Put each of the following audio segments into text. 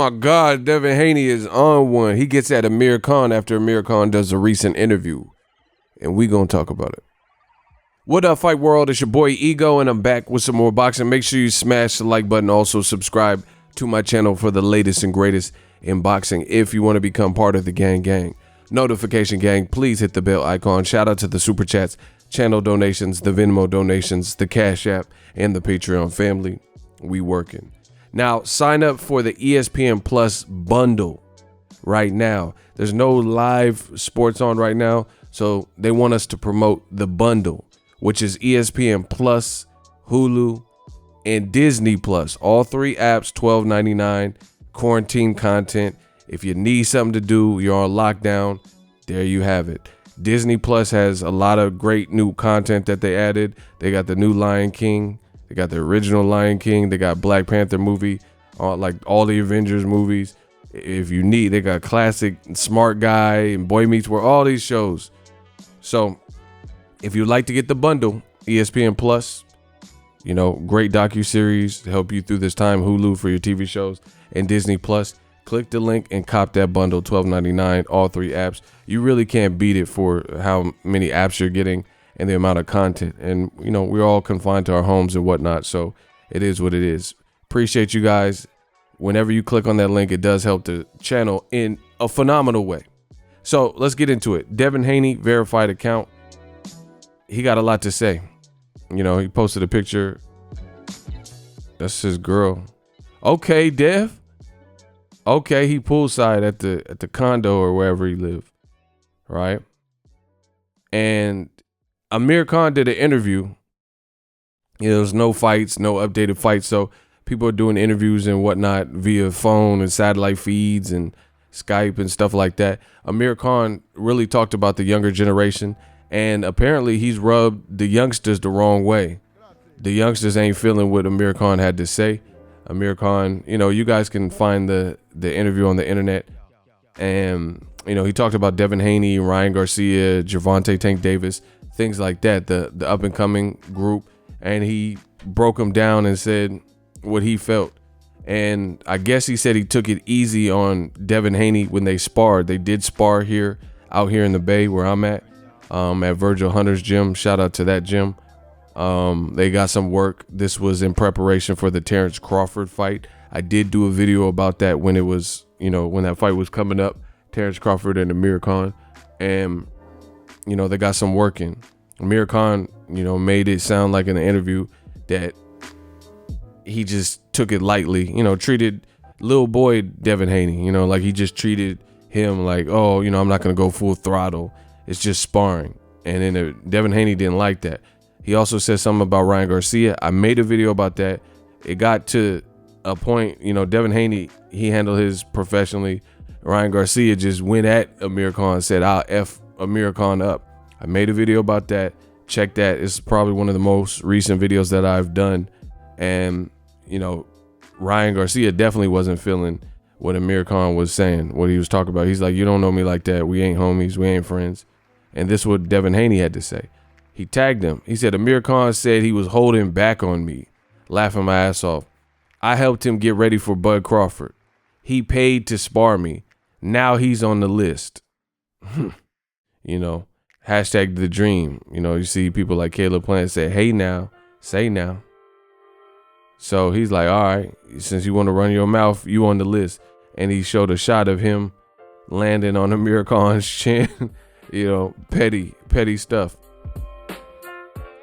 my God, Devin Haney is on one. He gets at Amir Khan after Amir Khan does a recent interview. And we gonna talk about it. What up, Fight World? It's your boy Ego, and I'm back with some more boxing. Make sure you smash the like button. Also subscribe to my channel for the latest and greatest in boxing. If you want to become part of the gang, notification gang, please hit the bell icon. Shout out to the super chats, channel donations, the Venmo donations, the Cash App, and the Patreon family. We working. Now, sign up for the ESPN Plus bundle right now. There's no live sports on right now, so they want us to promote the bundle, which is ESPN Plus, Hulu, and Disney Plus. All three apps, $12.99, quarantine content. If you need something to do, you're on lockdown, there you have it. Disney Plus has a lot of great new content that they added. They got the new Lion King. They got the original Lion King. They got Black Panther movie, like all the Avengers movies. If you need, they got classic Smart Guy and Boy Meets World, all these shows. So if you'd like to get the bundle, ESPN Plus, great docuseries to help you through this time, Hulu for your TV shows, and Disney Plus, click the link and cop that bundle, $12.99, all three apps. You really can't beat it for how many apps you're getting and the amount of content. And, we're all confined to our homes and whatnot, so it is what it is. Appreciate you guys. Whenever you click on that link, it does help the channel in a phenomenal way. So let's get into it. Devin Haney, verified account. He got a lot to say. He posted a picture. That's his girl. Okay, Dev. Okay, he poolside at the condo or wherever he lived, right? And Amir Khan did an interview. There was no fights, no updated fights. So people are doing interviews and whatnot via phone and satellite feeds and Skype and stuff like that. Amir Khan really talked about the younger generation, and apparently he's rubbed the youngsters the wrong way. The youngsters ain't feeling what Amir Khan had to say. Amir Khan, you guys can find the interview on the internet. And, he talked about Devin Haney, Ryan Garcia, Gervonta Tank Davis, things like that, the up and coming group. And he broke them down and said what he felt. And I guess he said he took it easy on Devin Haney when they sparred. They did spar out here in the Bay where I'm at Virgil Hunter's gym. Shout out to that gym. They got some work. This was in preparation for the Terrence Crawford fight. I did do a video about that when it was, when that fight was coming up, Terrence Crawford and Amir Khan. And, they got some work in. Amir Khan, made it sound like in the interview that he just took it lightly, treated little boy Devin Haney, like he just treated him like, oh, I'm not going to go full throttle. It's just sparring. And then Devin Haney didn't like that. He also said something about Ryan Garcia. I made a video about that. It got to a point, Devin Haney, he handled his professionally. Ryan Garcia just went at Amir Khan and said, I'll F Amir Khan up. I made a video about that. Check that. It's probably one of the most recent videos that I've done. And, Ryan Garcia definitely wasn't feeling what Amir Khan was saying, what he was talking about. He's like, you don't know me like that. We ain't homies. We ain't friends. And this is what Devin Haney had to say. He tagged him. He said, Amir Khan said he was holding back on me, laughing my ass off. I helped him get ready for Bud Crawford. He paid to spar me. Now he's on the list. Hashtag the dream. You see people like Caleb Plant say, hey now, say now. So he's like, all right, since you want to run your mouth, you on the list. And he showed a shot of him landing on Amir Khan's chin. Petty stuff.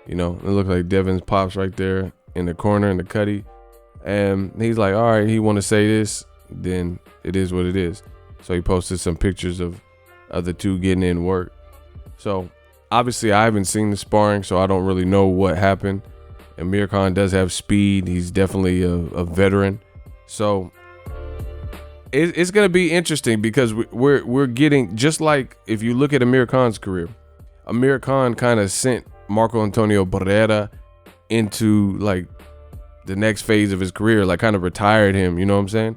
It looked like Devin's pops right there in the corner in the cutty. And he's like, all right, he want to say this, then it is what it is. So he posted some pictures of the two getting in work. So obviously I haven't seen the sparring, so I don't really know what happened. Amir Khan does have speed. He's definitely a veteran. So it's going to be interesting because we're getting, just like if you look at Amir Khan's career, Amir Khan kind of sent Marco Antonio Barrera into like the next phase of his career, like kind of retired him, you know what I'm saying?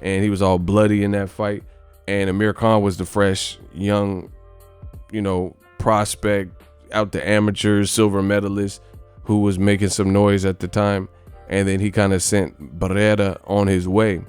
And he was all bloody in that fight. And Amir Khan was the fresh, young, prospect out the amateurs, silver medalist who was making some noise at the time. And then he kind of sent Barrera on his way.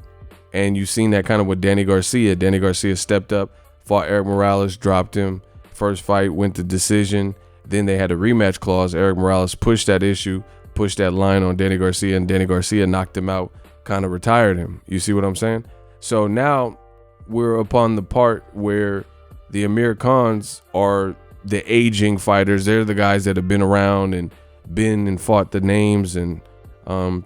And you've seen that kind of with Danny Garcia. Danny Garcia stepped up, fought Eric Morales, dropped him. First fight went to decision. Then they had a rematch clause. Eric Morales pushed that issue, pushed that line on Danny Garcia, and Danny Garcia knocked him out, kind of retired him. You see what I'm saying? So now we're upon the part where the Amir Khans are the aging fighters. They're the guys that have been around and been and fought the names and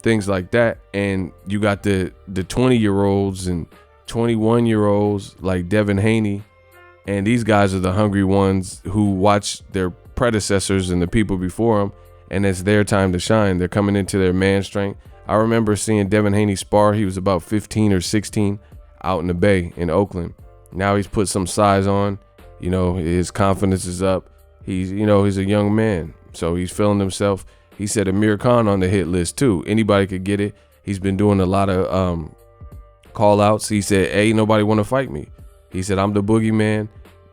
things like that. And you got the 20-year-olds and 21-year-olds like Devin Haney. And these guys are the hungry ones who watch their predecessors and the people before them, and it's their time to shine. They're coming into their man strength. I remember seeing Devin Haney spar. He was about 15 or 16 out in the Bay in Oakland. Now he's put some size on. You know, his confidence is up. He's a young man, so he's feeling himself. He said Amir Khan on the hit list too. Anybody could get it. He's been doing a lot of call outs. He said, "Hey, nobody want to fight me." He said, "I'm the boogeyman."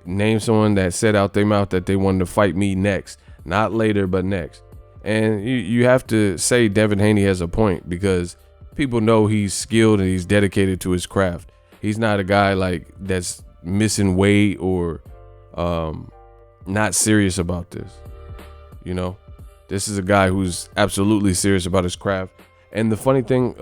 Name someone that said out their mouth that they wanted to fight me next, not later, but next. And you have to say Devin Haney has a point, because people know he's skilled and he's dedicated to his craft. He's not a guy like that's missing weight or not serious about this. You know, this is a guy who's absolutely serious about his craft. And the funny thing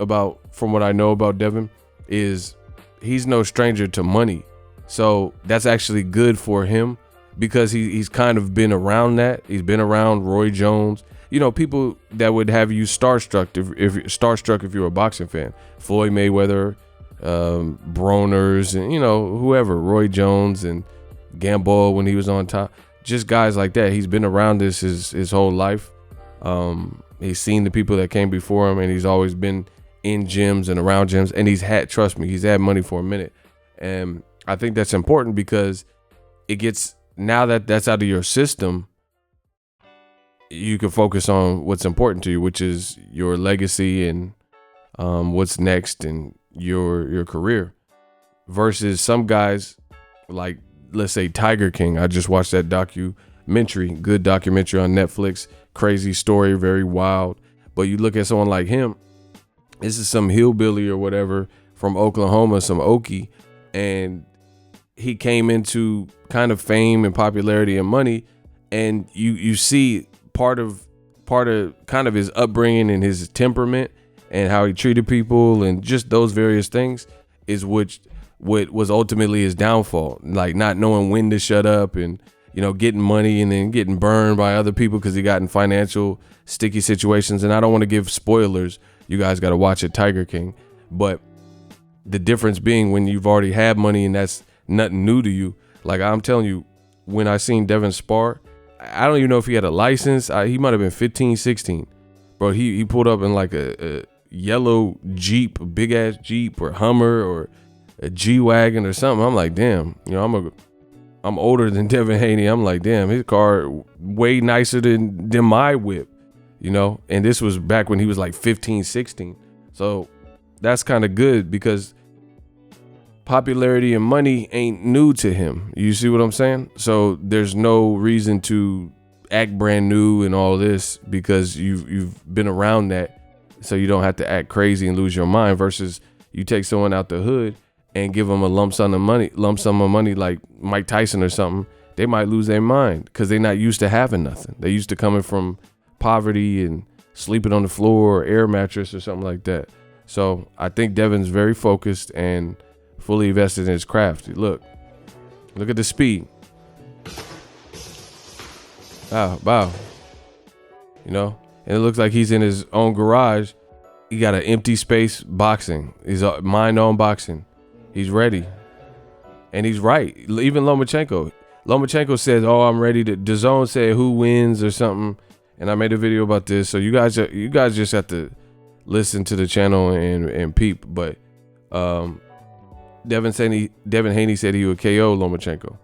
from what I know about Devin is he's no stranger to money. So that's actually good for him, because he's kind of been around that. He's been around Roy Jones, people that would have you starstruck if you're a boxing fan. Floyd Mayweather, Broners, and whoever, Roy Jones and Gamboa when he was on top. Just guys like that. He's been around this his whole life. He's seen the people that came before him, and he's always been in gyms and around gyms, and he's had money for a minute. And I think that's important, because now that that's out of your system, you can focus on what's important to you, which is your legacy and what's next in your career, versus some guys like, let's say, Tiger King. I just watched that good documentary on Netflix. Crazy story, very wild. But you look at someone like him, this is some hillbilly or whatever from Oklahoma, some Okie, and he came into kind of fame and popularity and money, and you see part of kind of his upbringing and his temperament and how he treated people and just those various things is what was ultimately his downfall. Like not knowing when to shut up and getting money and then getting burned by other people because he got in financial sticky situations. And I don't want to give spoilers. You guys got to watch it, Tiger King. But the difference being when you've already had money and that's nothing new to you. Like I'm telling you, when I seen Devin spar, I don't even know if he had a license. He might have been 15, 16. Bro, he pulled up in like a yellow Jeep, a big ass Jeep or Hummer or a G-Wagon or something. I'm like, damn, I'm older than Devin Haney. I'm like, damn, his car way nicer than my whip, and this was back when he was like 15, 16. So that's kind of good, because popularity and money ain't new to him. You see what I'm saying? So there's no reason to act brand new and all this, because you've been around that, so you don't have to act crazy and lose your mind, versus you take someone out the hood and give them a lump sum of money like Mike Tyson or something. They might lose their mind because they're not used to having nothing. They're used to coming from poverty and sleeping on the floor or air mattress or something like that. So I think Devin's very focused and fully invested in his craft. Look at the speed. Wow. And it looks like he's in his own garage. He got an empty space boxing. He's mind on boxing. He's ready. And he's right. Even Lomachenko says, "Oh, I'm ready to." DAZN said who wins or something. And I made a video about this. So you guys just have to listen to the channel and peep. But Devin Haney said he would KO Lomachenko.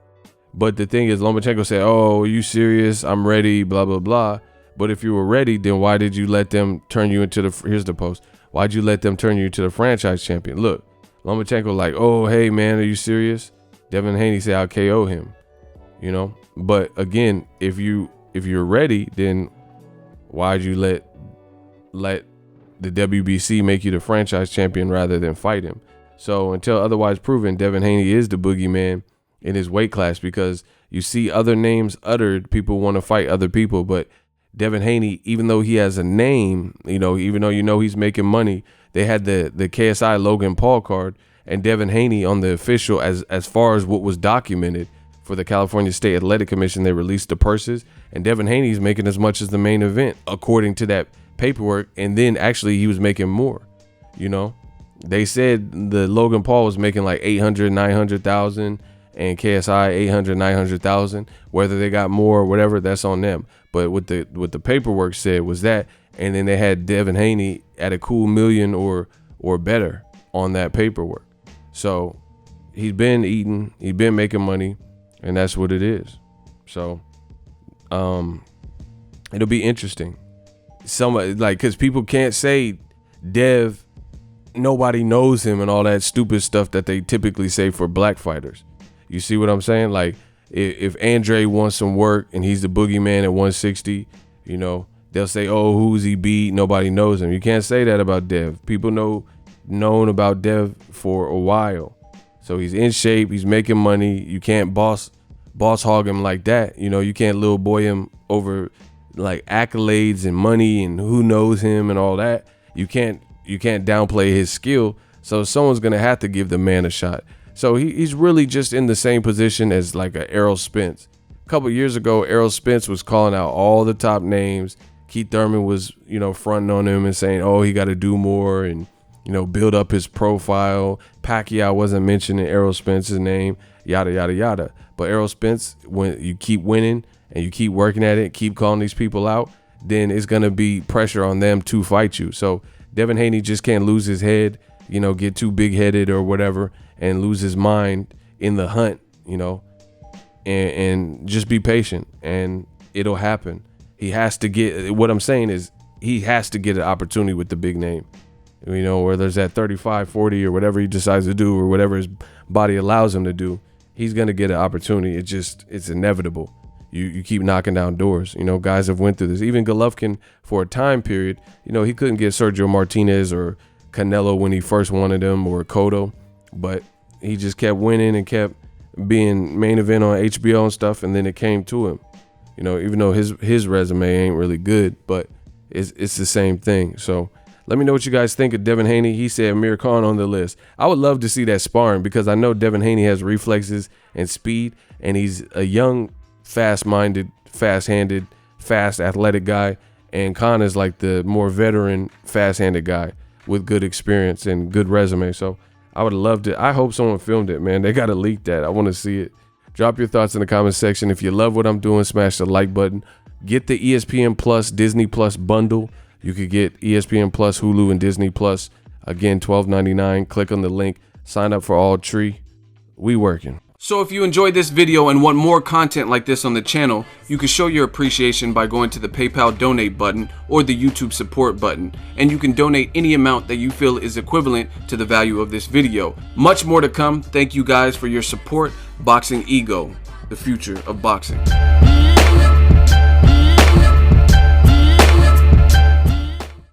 But the thing is, Lomachenko said, "Oh, are you serious? I'm ready, blah, blah, blah." But if you were ready, then why did you let them turn you into here's the post. Why'd you let them turn you into the franchise champion? Look, Lomachenko like, "Oh, hey, man, are you serious?" Devin Haney said, "I'll KO him." But again, if you're ready, then why'd you let the WBC make you the franchise champion rather than fight him? So until otherwise proven, Devin Haney is the boogeyman in his weight class, because you see other names uttered, people want to fight other people, but Devin Haney, even though he has a name, even though he's making money, they had the KSI Logan Paul card, and Devin Haney on the official, as far as what was documented for the California State Athletic Commission, they released the purses, and Devin Haney's making as much as the main event according to that paperwork, and then actually he was making more. They said the Logan Paul was making like 800, 900,000, and KSI 800, 900,000. Whether they got more or whatever, that's on them. But what the paperwork said was that, and then they had Devin Haney at a cool $1 million or better on that paperwork. So he's been eating, he's been making money, and that's what it is. So it'll be interesting. Because people can't say Dev, nobody knows him and all that stupid stuff that they typically say for black fighters. You see what I'm saying? Like, if Andre wants some work and he's the boogeyman at 160, they'll say, oh, who's he beat? Nobody knows him. You can't say that about Dev. People known about Dev for a while. So he's in shape. He's making money. You can't boss hog him like that. You can't little boy him over like accolades and money and who knows him and all that. You can't downplay his skill. So someone's going to have to give the man a shot. So he's really just in the same position as like a Errol Spence. A couple years ago, Errol Spence was calling out all the top names. Keith Thurman was, fronting on him and saying, oh, he got to do more and, build up his profile. Pacquiao wasn't mentioning Errol Spence's name, yada, yada, yada. But Errol Spence, when you keep winning and you keep working at it, keep calling these people out, then it's going to be pressure on them to fight you. So Devin Haney just can't lose his head, get too big-headed or whatever and lose his mind in the hunt, and just be patient and it'll happen. He has to get, what I'm saying is he has to get an opportunity with the big name, whether it's at 35, 40 or whatever he decides to do or whatever his body allows him to do, he's going to get an opportunity. It's inevitable. You keep knocking down doors. Guys have went through this. Even Golovkin, for a time period, he couldn't get Sergio Martinez or Canelo when he first wanted him, or Cotto, but he just kept winning and kept being main event on HBO and stuff, and then it came to him. Even though his resume ain't really good, but it's the same thing. So let me know what you guys think of Devin Haney. He said Amir Khan on the list. I would love to see that sparring, because I know Devin Haney has reflexes and speed, and he's a young, fast-minded, fast-handed, fast athletic guy, and Khan is like the more veteran, fast-handed guy with good experience and good resume. So I would love to. I hope someone filmed it, man. They got to leak that. I want to see it. Drop your thoughts in the comment section. If you love what I'm doing, smash the like button. Get the ESPN Plus, Disney Plus bundle. You could get ESPN Plus, Hulu, and Disney Plus. Again, $12.99. Click on the link. Sign up for all three. We working. So if you enjoyed this video and want more content like this on the channel, you can show your appreciation by going to the PayPal donate button or the YouTube support button, and you can donate any amount that you feel is equivalent to the value of this video. Much more to come. Thank you guys for your support. Boxing Ego, the future of boxing.